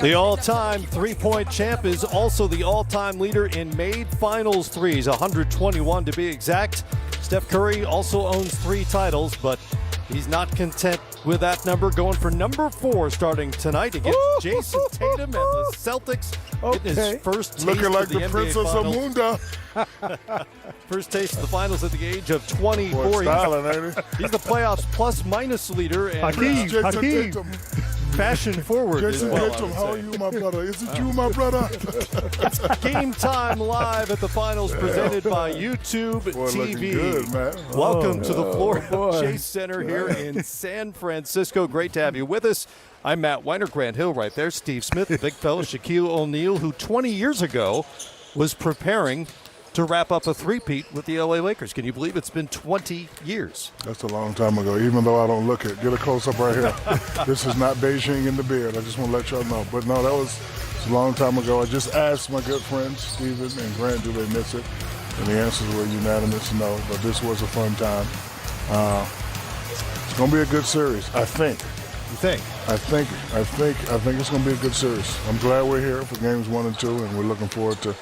The all-time three-point champ is also the all-time leader in made finals threes, 121 to be exact. Steph Curry also owns 3 titles, but he's not content with that number, going for number 4 starting tonight against Jayson Tatum and the Celtics. Getting his first taste looking like of the the NBA Princess Finals. Amunda. First taste of the finals at the age of 24. Boy, styling, ain't he? He's the playoffs plus-minus leader and Jayson Tatum. fashion forward as Jayson well. Tatum, how are you, my brother? Is it you, my brother? Game time live at the finals presented by YouTube Boy, TV. looking good, man. Welcome to the Florida Chase Center here in San Francisco. Great to have you with us. I'm Matt Weiner, Grant Hill right there, Steve Smith, the big fella, Shaquille O'Neal, who 20 years ago was preparing to wrap up a three-peat with the LA Lakers. Can you believe it's been 20 years? That's a long time ago, even though I don't look it. Get a close-up right here. This is not Beijing in the beard. I just want to let y'all know. But no, that was a long time ago. I just asked my good friends, Steven and Grant, do they miss it? And the answers were unanimous no, but this was a fun time. It's going to be a good series, I think. You think? I think it's going to be a good series. I'm glad we're here for games 1 and 2, and we're looking forward to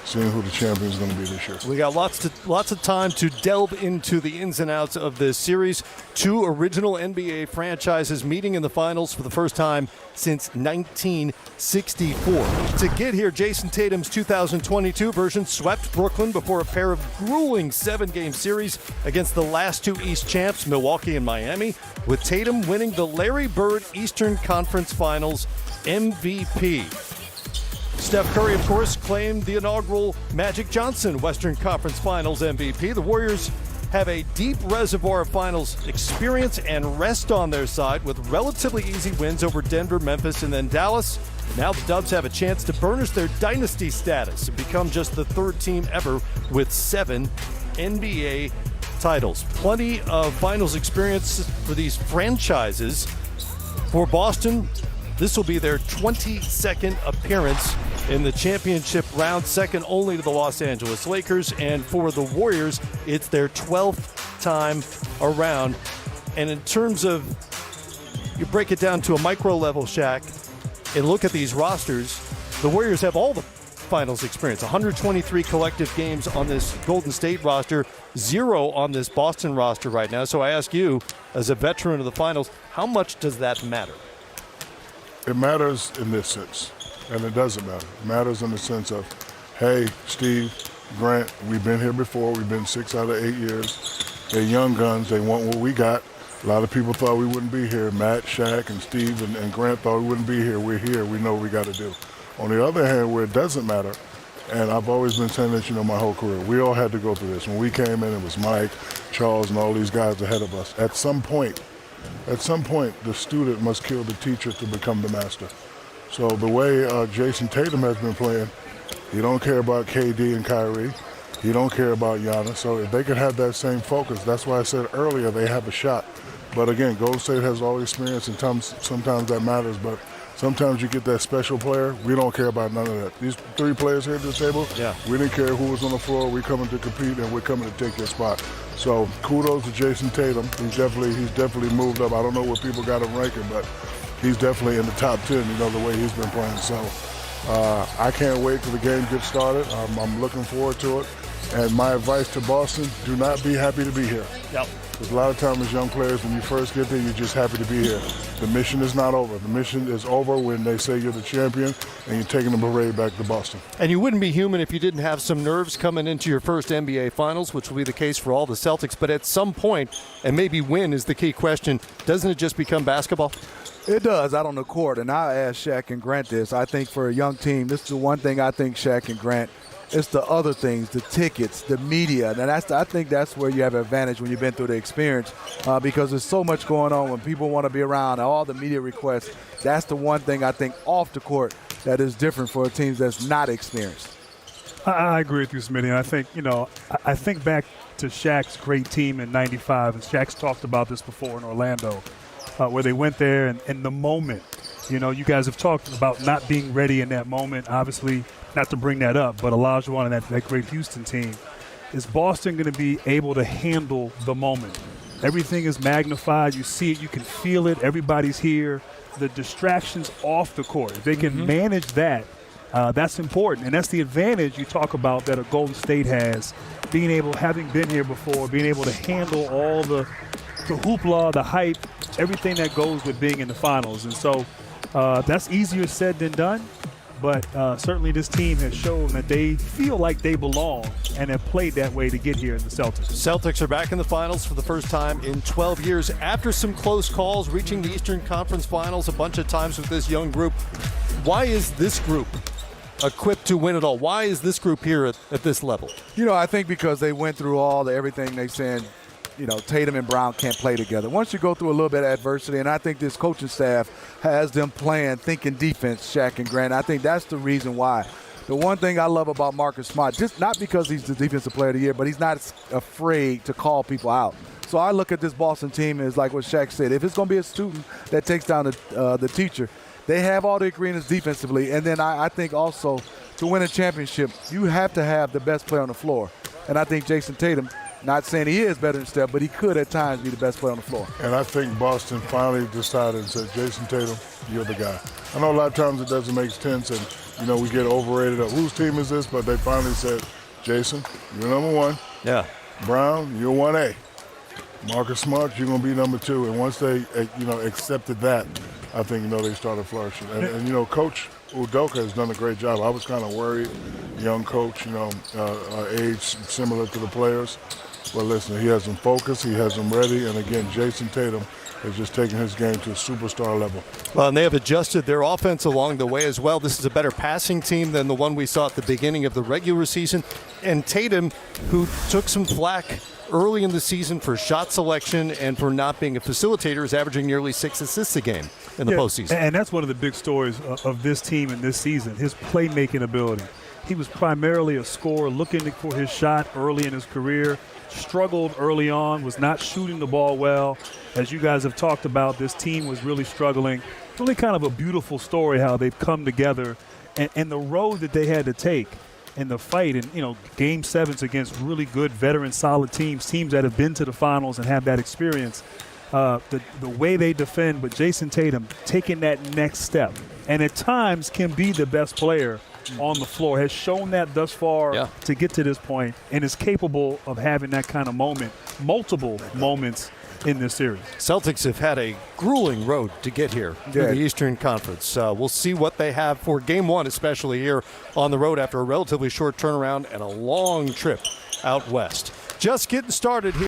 seeing who the champion is going to be this year. We got lots of time to delve into the ins and outs of this series. 2 original NBA franchises meeting in the finals for the first time since 1964. To get here, Jayson Tatum's 2022 version swept Brooklyn before a pair of grueling 7-game series against the last 2 East champs, Milwaukee and Miami, with Tatum winning the Larry Bird Eastern Conference Finals MVP. Steph Curry, of course, claimed the inaugural Magic Johnson Western Conference Finals MVP. The Warriors have a deep reservoir of finals experience and rest on their side with relatively easy wins over Denver, Memphis, and then Dallas. Now the Dubs have a chance to burnish their dynasty status and become just the 3rd team ever with 7 NBA titles. Plenty of finals experience for these franchises. For Boston, this will be their 22nd appearance in the championship round, second only to the Los Angeles Lakers. And for the Warriors, it's their 12th time around. And in terms of, you break it down to a micro level, Shaq, and look at these rosters, the Warriors have all the finals experience. 123 collective games on this Golden State roster, 0 on this Boston roster right now. So I ask you, as a veteran of the finals, how much does that matter? It matters in this sense, and it doesn't matter. It matters in the sense of, hey, Steve, Grant, we've been here before. We've been 6 out of 8 years. They're young guns. They want what we got. A lot of people thought we wouldn't be here. Matt, Shaq, and Steve and Grant thought we wouldn't be here. We're here. We know what we got to do. On the other hand, where it doesn't matter, and I've always been saying this, my whole career, we all had to go through this. When we came in, it was Mike, Charles, and all these guys ahead of us. At some point, the student must kill the teacher to become the master. So the way Jayson Tatum has been playing, he don't care about KD and Kyrie. He don't care about Giannis. So if they could have that same focus, that's why I said earlier they have a shot. But again, Golden State has all the experience, and sometimes that matters. But sometimes you get that special player. We don't care about none of that. These 3 players here at the table, we didn't care who was on the floor. We're coming to compete, and we're coming to take your spot. So kudos to Jayson Tatum. He's definitely moved up. I don't know what people got him ranking, but he's definitely in the top 10, the way he's been playing. So I can't wait till the game gets started. I'm looking forward to it. And my advice to Boston, do not be happy to be here. Yep. Because a lot of times as young players, when you first get there, you're just happy to be here. The mission is not over. The mission is over when they say you're the champion and you're taking the parade back to Boston. And you wouldn't be human if you didn't have some nerves coming into your first NBA Finals, which will be the case for all the Celtics. But at some point, and maybe when is the key question, doesn't it just become basketball? It does, out on the court. And I'll ask Shaq and Grant this. I think for a young team, this is the one thing I think Shaq and Grant, it's the other things, the tickets, the media. And I think that's where you have an advantage when you've been through the experience because there's so much going on when people want to be around, all the media requests. That's the one thing I think off the court that is different for teams that's not experienced. I agree with you, Smitty. And I think, I think back to Shaq's great team in '95, and Shaq's talked about this before in Orlando, where they went there and in the moment, you guys have talked about not being ready in that moment. Obviously, not to bring that up, but Olajuwon and that great Houston team. Is Boston going to be able to handle the moment? Everything is magnified. You see it. You can feel it. Everybody's here. The distractions off the court. If they can manage that, that's important. And that's the advantage you talk about that a Golden State has, having been here before, being able to handle all the hoopla, the hype, everything that goes with being in the finals. And so that's easier said than done. But certainly this team has shown that they feel like they belong and have played that way to get here in the Celtics. Celtics are back in the finals for the first time in 12 years after some close calls, reaching the Eastern Conference Finals a bunch of times with this young group. Why is this group equipped to win it all? Why is this group here at this level? I think because they went through everything they said. Tatum and Brown can't play together. Once you go through a little bit of adversity, and I think this coaching staff has them thinking defense, Shaq and Grant. I think that's the reason why. The one thing I love about Marcus Smart, just not because he's the defensive player of the year, but he's not afraid to call people out. So I look at this Boston team as like what Shaq said. If it's going to be a student that takes down the teacher, they have all the ingredients defensively. And then I think also to win a championship, you have to have the best player on the floor. And I think Jayson Tatum, not saying he is better than Steph, but he could at times be the best player on the floor. And I think Boston finally decided and said, Jayson Tatum, you're the guy. I know a lot of times it doesn't make sense, and we get overrated. Whose team is this? But they finally said, Jayson, you're number one. Yeah. Brown, you're 1A. Marcus Smart, you're going to be number 2. And once they, accepted that, I think, they started flourishing. And Coach Udoka has done a great job. I was kind of worried, young coach, age similar to the players. But listen, he has them focused, he has them ready, and again, Jayson Tatum is just taking his game to a superstar level. Well, and they have adjusted their offense along the way as well. This is a better passing team than the one we saw at the beginning of the regular season. And Tatum, who took some flack early in the season for shot selection and for not being a facilitator, is averaging nearly 6 assists a game in the postseason. And that's one of the big stories of this team in this season, his playmaking ability. He was primarily a scorer looking for his shot early in his career, struggled early on, was not shooting the ball well. As you guys have talked about, this team was really struggling. Really kind of a beautiful story how they've come together and the road that they had to take in the fight. And, game 7s against really good veteran solid teams that have been to the finals and have that experience. The way they defend, but Jayson Tatum taking that next step and at times can be the best player on the floor, has shown that thus far to get to this point, and is capable of having that kind of moment, multiple moments in this series. Celtics have had a grueling road to get here through the Eastern Conference. We'll see what they have for Game 1, especially here on the road after a relatively short turnaround and a long trip out west. Just getting started here.